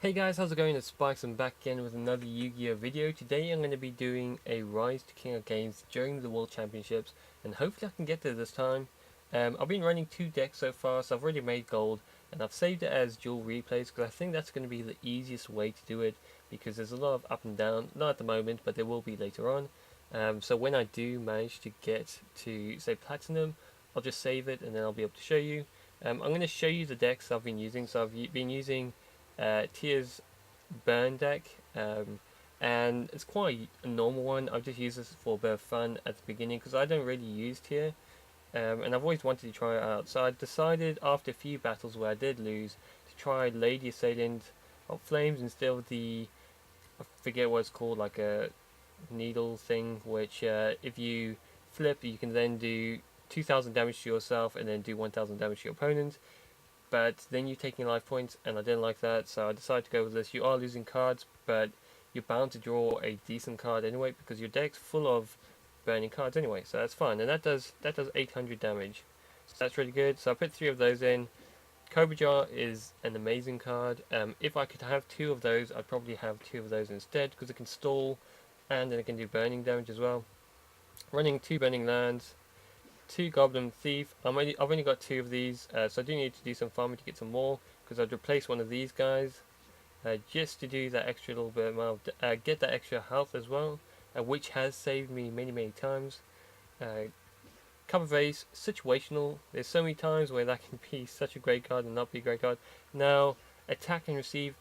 Hey guys, how's it going? It's Spikes. I'm back again with another Yu-Gi-Oh video. Today I'm going to be doing a Rise to King of Games during the World Championships, and hopefully I can get there this time. I've been running 2 decks so far, so I've already made gold, and I've saved it as dual replays because I think that's going to be the easiest way to do it because there's a lot of up and down, not at the moment, but there will be later on. So when I do manage to get to, say, Platinum, I'll just save it and then I'll be able to show you. I'm going to show you the decks I've been using. So I've been using Tia's burn deck, and it's quite a normal one. I've just used this for a bit of fun at the beginning because I don't really use Tia, and I've always wanted to try it out. So I decided after a few battles where I did lose to try Lady Assailant of Flames instead of the, I forget what it's called, like a needle thing, which if you flip you can then do 2000 damage to yourself and then do 1000 damage to your opponent, but then you're taking life points, and I didn't like that, so I decided to go with this. You are losing cards, but you're bound to draw a decent card anyway because your deck's full of burning cards anyway, so that's fine. And that does 800 damage, so that's really good. So I put 3 of those in. Cobra Jar is an amazing card. If I could have 2 of those, I'd probably have 2 of those instead because it can stall, and then it can do burning damage as well. Running 2 burning lands, 2 Goblin Thief. I've only got 2 of these, so I do need to do some farming to get some more because I'd replace one of these guys just to do that extra little bit amount, get that extra health as well, which has saved me many times. Cover Vase, situational. There's so many times where that can be such a great card and not be a great card. Now, Attack and Receive.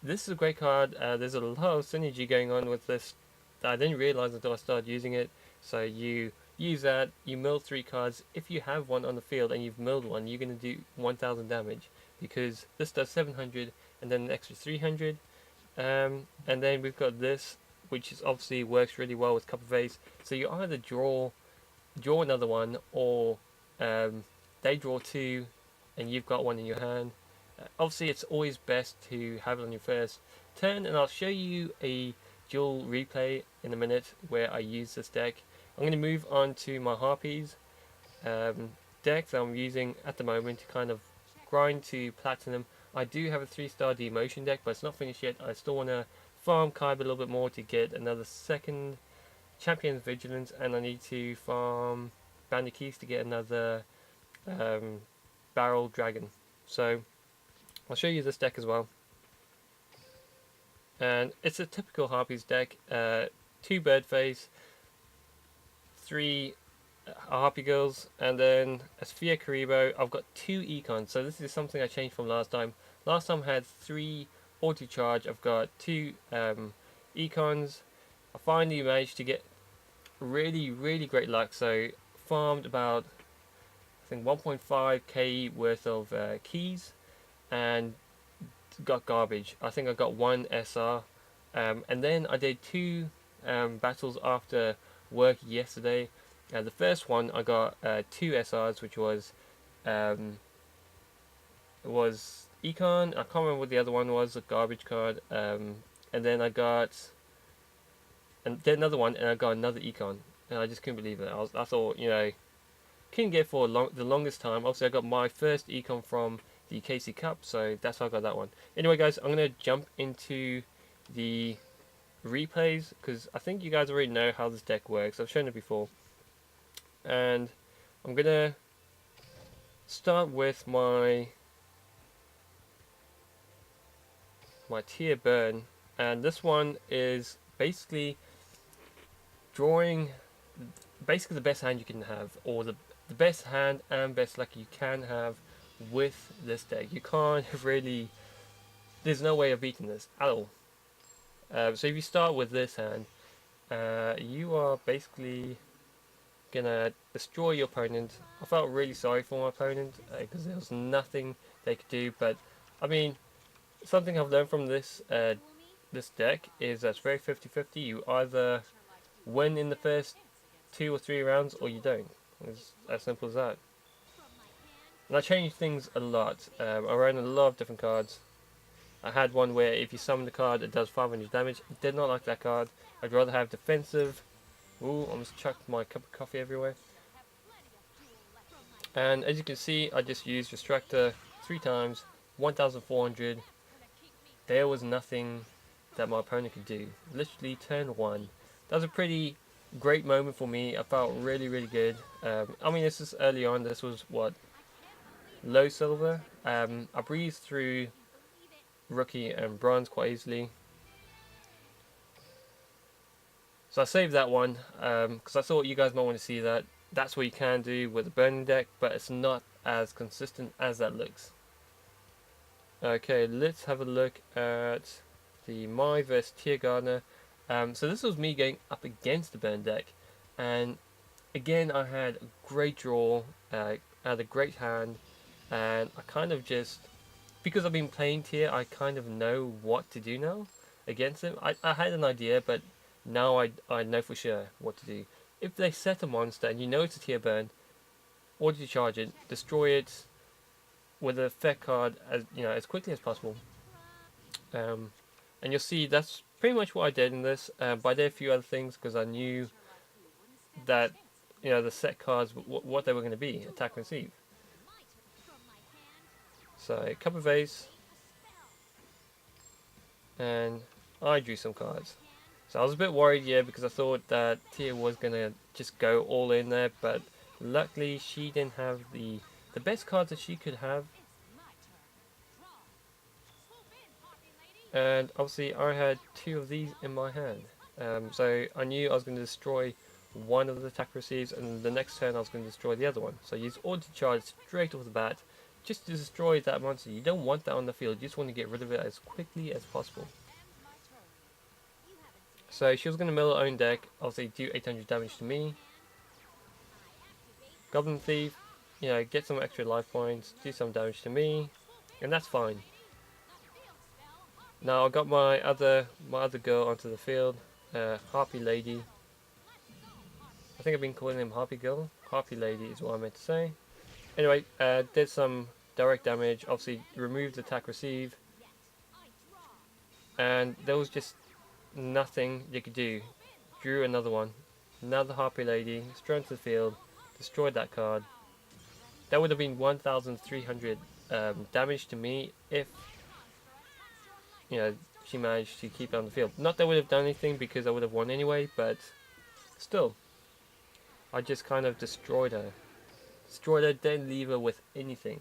This is a great card. There's a lot of synergy going on with this that I didn't realize until I started using it. So you use that, you mill 3 cards. If you have one on the field and you've milled one, you're going to do 1000 damage because this does 700 and then an extra 300. And then we've got this, which is obviously works really well with Cup of Ace. So you either draw another one, or they draw 2 and you've got one in your hand. Obviously it's always best to have it on your first turn, and I'll show you a dual replay in a minute where I use this deck. I'm going to move on to my Harpies deck that I'm using at the moment to kind of grind to Platinum. I do have a 3-star demotion deck, but it's not finished yet. I still want to farm Kyber a little bit more to get another second Champion's Vigilance, and I need to farm Bandit Keys to get another Barrel Dragon. So I'll show you this deck as well. And it's a typical Harpies deck. 2 Birdface, 3 Harpy Girls, and then a Sphere Karibo. I've got 2 Econs, so this is something I changed from last time. Last time I had 3 Auto Charge. I've got 2 Econs. I finally managed to get really great luck. So farmed about, I think, 1.5k worth of keys and got garbage. I think I got 1 SR, and then I did 2 battles after work yesterday. The first one I got 2 SRs, which was Econ. I can't remember what the other one was, a garbage card. And then I got did another one, and I got another Econ, and I just couldn't believe it. I thought, couldn't get for the longest time. Obviously, I got my first Econ from the KC Cup, so that's how I got that one. Anyway, guys, I'm gonna jump into the replays because I think you guys already know how this deck works. I've shown it before, and I'm gonna start with my Tia Burn, and this one is basically drawing basically the best hand you can have, or the best hand and best luck you can have with this deck. You can't really, there's no way of beating this at all. So if you start with this hand, you are basically gonna destroy your opponent. I felt really sorry for my opponent because there was nothing they could do, but I mean, something I've learned from this this deck is that it's very 50-50. You either win in the first 2 or 3 rounds, or you don't. It's as simple as that. And I changed things a lot. I ran a lot of different cards. I had one where if you summon the card, it does 500 damage. I did not like that card. I'd rather have defensive. Ooh, almost chucked my cup of coffee everywhere. And as you can see, I just used Distractor 3 times, 1400 there was nothing that my opponent could do. Literally turn 1. That was a pretty great moment for me. I felt really, really good. I mean, this is early on. This was, what, low silver? I breezed through rookie and bronze quite easily. So I saved that one because I thought you guys might want to see that. That's what you can do with a burning deck, but it's not as consistent as that looks. Okay, let's have a look at the My vs Tier Gardener. So this was me going up against the burn deck, and again I had a great draw, I had a great hand, and I kind of just, because I've been playing Tier, I kind of know what to do now against him. I had an idea, but now I know for sure what to do. If they set a monster and you know it's a Tier burn, what do you charge it? Destroy it with a effect card as quickly as possible. And you'll see that's pretty much what I did in this. But I did a few other things because I knew that the set cards what they were going to be, attack and receive. So cup of ace, and I drew some cards. So I was a bit worried, because I thought that Tia was going to just go all in there, but luckily she didn't have the best cards that she could have. And obviously I had 2 of these in my hand. So I knew I was going to destroy one of the attack receives, and the next turn I was going to destroy the other one. So I used auto charge straight off the bat, just to destroy that monster. You don't want that on the field, you just want to get rid of it as quickly as possible. So she was going to mill her own deck, obviously do 800 damage to me. Goblin Thief, get some extra life points, do some damage to me, and that's fine. Now I got my other girl onto the field, Harpy Lady. I think I've been calling him Harpy Girl. Harpy Lady is what I meant to say. Anyway, did some direct damage, obviously removed attack receive, and there was just nothing you could do. Drew another one, another Harpy Lady, straight into the field, destroyed that card. That would have been 1,300 damage to me if she managed to keep it on the field. Not that I would have done anything because I would have won anyway, but still, I just kind of destroyed her. Didn't leave her with anything,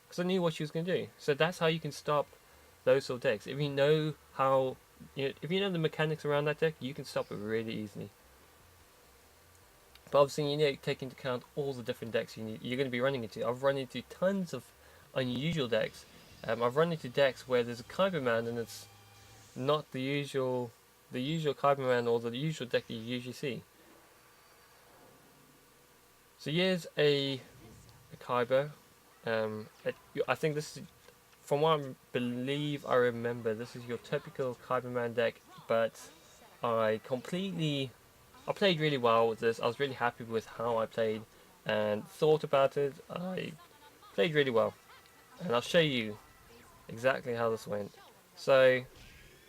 because I knew what she was going to do. So that's how you can stop those sort of decks. If you know how, if you know the mechanics around that deck, you can stop it really easily. But obviously you need to take into account all the different decks you're going to be running into. I've run into tons of unusual decks. I've run into decks where there's a Kyberman and it's not the usual Kyberman or the usual deck that you usually see. So here's a Kyber. I think this is, from what I remember, this is your typical Kyberman deck, but I played really well with this. I was really happy with how I played and thought about it. I played really well, and I'll show you exactly how this went. So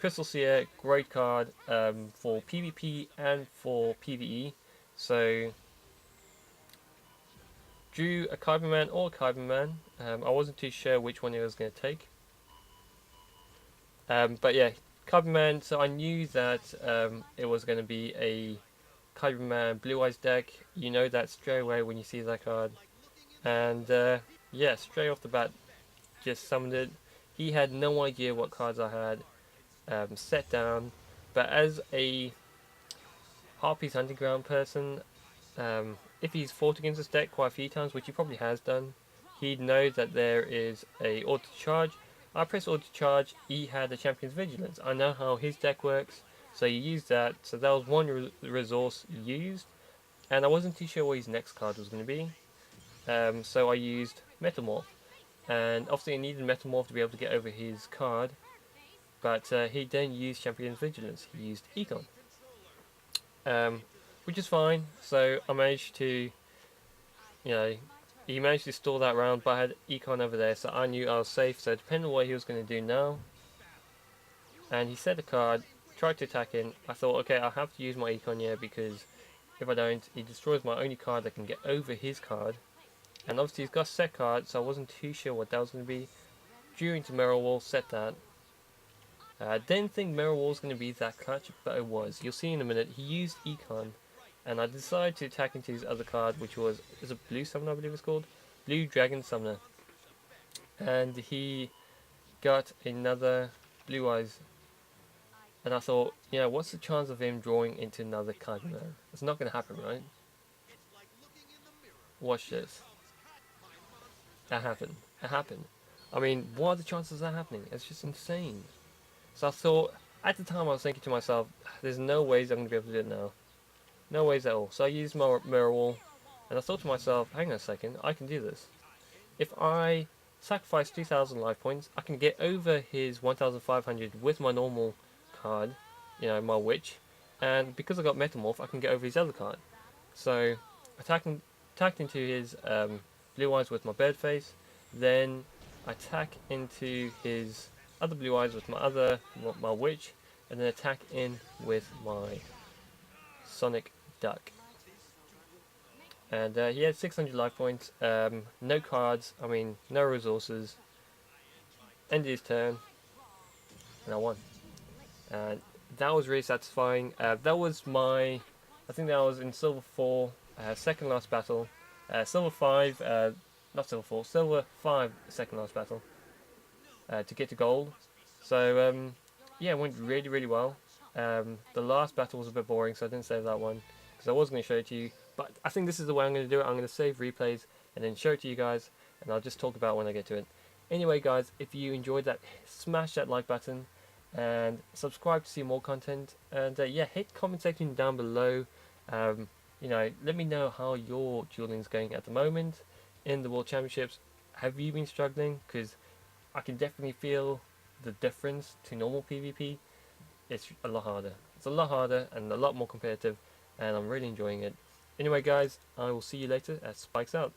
Crystal Seer, great card for PvP and for PvE. So drew a Kyberman or a Kyberman. I wasn't too sure which one it was going to take. But yeah, Kyberman, so I knew that it was going to be a Kyberman Blue Eyes deck. You know that straight away when you see that card. And yeah, straight off the bat, just summoned it. He had no idea what cards I had set down. But as a Harpy's Hunting Ground person, if he's fought against this deck quite a few times, which he probably has done, he'd know that there is a auto charge. I press auto charge, he had a Champion's Vigilance. I know how his deck works, so he used that. So that was one resource used, and I wasn't too sure what his next card was going to be. So I used Metamorph, and obviously I needed Metamorph to be able to get over his card, but he didn't use Champion's Vigilance, he used Econ. Which is fine. So I managed to, he managed to stall that round, but I had Econ over there, so I knew I was safe. So depending on what he was going to do now, and he set a card, tried to attack him. I thought, okay, I have to use my Econ here, because if I don't, he destroys my only card that can get over his card. And obviously he's got set card, so I wasn't too sure what that was going to be. Drew into Mirror Wall, set that. I didn't think Mirror Wall was going to be that clutch, but it was. You'll see in a minute. He used Econ, and I decided to attack into his other card, which was a Blue Summoner, I believe it's called, Blue Dragon Summoner, and he got another Blue Eyes. And I thought, what's the chance of him drawing into another card? No, it's not going to happen, right? Watch this. That happened. It happened. I mean, what are the chances of that happening? It's just insane. So I thought, at the time I was thinking to myself, there's no ways I'm going to be able to do it now. No ways at all. So I used my Mirror Wall, and I thought to myself, hang on a second, I can do this. If I sacrifice 2,000 life points, I can get over his 1,500 with my normal card, my Witch, and because I got Metamorph, I can get over his other card. So, attacked into his Blue Eyes with my Bird Face, then attack into his other Blue Eyes with my Witch, and then attack in with my Sonic Duck. And he had 600 life points, no cards, no resources. Ended his turn, and I won. And that was really satisfying. That was I think that was in Silver 4, second last battle. Silver 5, not Silver 4, Silver 5 second last battle to get to gold. So yeah, it went really, really well. The last battle was a bit boring, so I didn't save that one because I was going to show it to you. But I think this is the way I'm going to do it. I'm going to save replays and then show it to you guys, and I'll just talk about it when I get to it. Anyway, guys, if you enjoyed that, smash that like button and subscribe to see more content. And yeah, hit comment section down below. Let me know how your dueling's going at the moment in the World Championships. Have you been struggling? Because I can definitely feel the difference to normal PvP. It's a lot harder. It's a lot harder and a lot more competitive, and I'm really enjoying it. Anyway, guys, I will see you later at Spikes Out.